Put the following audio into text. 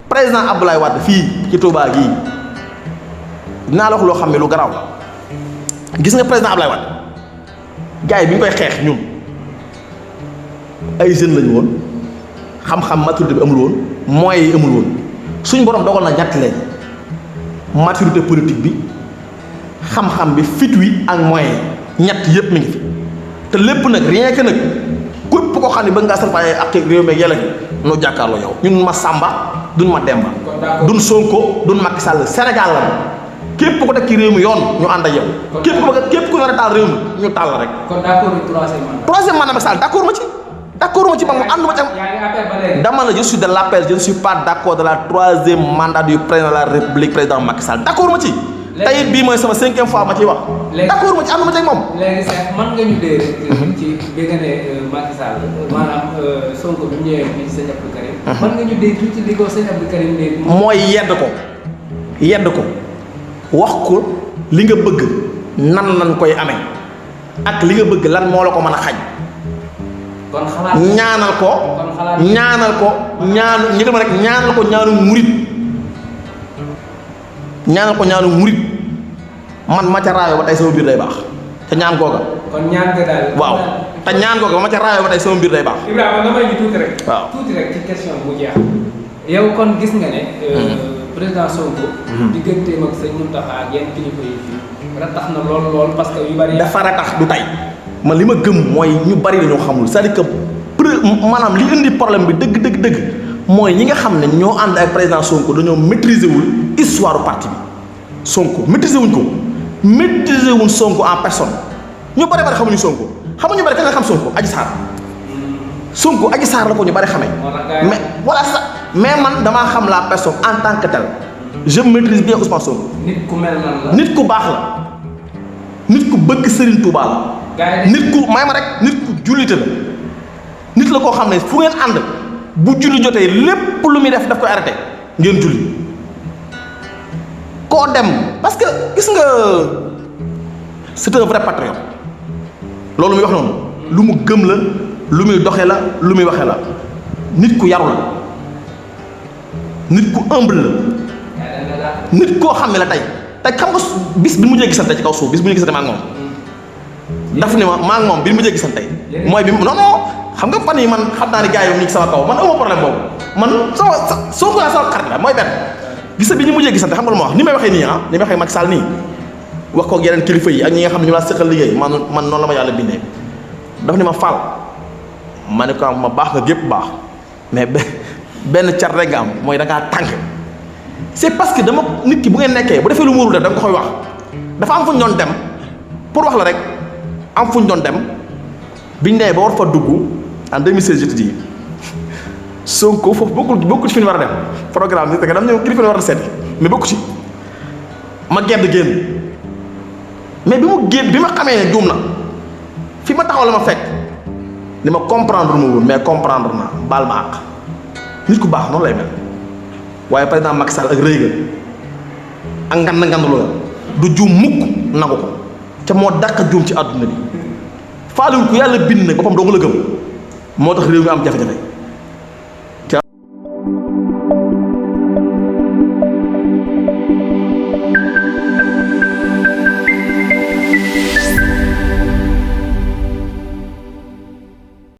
président Abdoulaye Wade fii ci Touba gii dinaa la wax loo xam ne lu garaaw la gis nga président Abdoulaye Wade gars yi bi ñu koy xeex ñun ay jeunes lañu woon xam-xam maturité bi amul woon moyens yi amul woon suñ borom dogal na ñett leen maturité politique bi xam-xam bi fit wi ak moyens yi ñett yëpp mi ngi fi te lépp nag rien que nag képp koo xam ne bëgg ngaa salfaañee ak réew mi yàlla noo jàkkaarloo yow ñun ma Samba duñ ma Demba duñ Sonko duñ Macky Sall Sénégal la képp ko teg ci réew mi yoon ñu ànd ak yow. képp ku nar a taal réew mi ñu taal la rek. kon d'accord troisième mandat Macky Sall d'accord ma ci ba mu ànd ma ci dama ne je suis de l'appel je ne suis pas d'accord de la troisième mandat du président de la République président Macky Sall d'accord ma ci. tey bii mooy sama 5e fois ma ciy wax. d'accord ma ci ànd ma ci ak moom. léegi sax mën nga ñu dee rek. ci bi nga ne Macky Sall maanaam Sonko bi mu ñëwee fii sëñ Abdou Karim. mën nga ñu dee tuuti li ko sëñ Abdou Karim léegi. mooy yedd ko wax ko li nga bëgg nan lañ koy amee ak li nga bëgg lan moo la ko mën a xañ. kon xalaat ñaanal ko ñu dem rek ñaanal ko ñaanu murit man ma ca raayoo ba tey sama mbir day baax te ñaan googa. kon ñaan nga daal. waaw te ñaan googa ba ma ca raayoo ba tey sama mbir day baax. Ibrahima nga may ñu tuuti rek. waaw tuuti rek ci question bu jeex. yow kon gis nga ne. président Sonko. digganteem ak sëñ Mountakha ak yenn kilifa yi fii ratax na lool parce que yu bari. dafa ratax du tey man li ma gëm mooy ñu bari dañoo xamul c'est-à-dire que maanaam li indi problème bi dëgg mooy ñi nga xam ne ñoo ànd ak président Sonko dañoo maîtriser wul histoire parti bi Sonko maîtriser wuñ Sonko en personne ñu bari xamuñu Sonko xamuñu bari kan nga xam Sonko Adji Sarr Sonko Adji Sarr la ko ñu bari xamee. mais voilà ça mais man damaa xam la personne en tant que tel je maîtrise bien Ousmane Sonko. nit ku mel nan la. nit ku baax la nit ku bëgg Serigne Touba la. nit ku may ma rek nit ku jullite la nit la koo xam ne fu ngeen ànd bu julli jotee lépp lu muy def daf koy arrêté ngeen julli koo dem parce que gis nga c'est un vrai patriote loolu muy wax noonu lu mu gëm la lu muy doxe la lu muy waxe la nit ku yaru la nit ku humble la nit koo xam ne la tey xam nga bis bi mu mujjee gisante ci kaw suuf bis bu ñu gisante maa ngi moom daf ni ma maa ngi moom bi mu mujjee gisante mooy bi non xam nga fan yi man xam naa ne gars yi ñu ngi sama kaw man amoo problème boobu man soo ko sama xarit la mooy benn gisa bi ñu mujjee gisante xam nga lu ma wax ni may waxee nii ni may waxee Macky Sall nii wax ko yeneen kilifa yi ak ñi nga xam ne ñu laa sëqal liggéey man noonu la ma yàlla bindee daf ni ma Fall ma ne ko ma baax nga gépp baax mais benn car rek nga am mooy da ngaa tànk c'est parce que dama nit ki bu ngeen nekkee bu defee lu mu warul def da nga ko koy wax dafa am fu ñu doon dem pour wax la rek am fu ñu doon dem biñ nee ba war fa dugg en 2016 je te dis Sonko foofu bokkul ci fi ñu war a dem programme bi te dama ñëw kilifa war a seeti mais bokku ci ma gedd génn mais bi ma xamee ne juum na fi ma taxaw la ma fekk ni ma comprendre ma woon mais comprendre naa baal ma àq nit ku baax noonu lay mel waaye président Macky Sall ak rëy ga ak ngand lu du juum mukk nangu ko ca moo dàq juum ci àdduna bi faaliwul ku yàlla bind nag boppam doo nga la gëm moo tax réew mi am jafe-jafe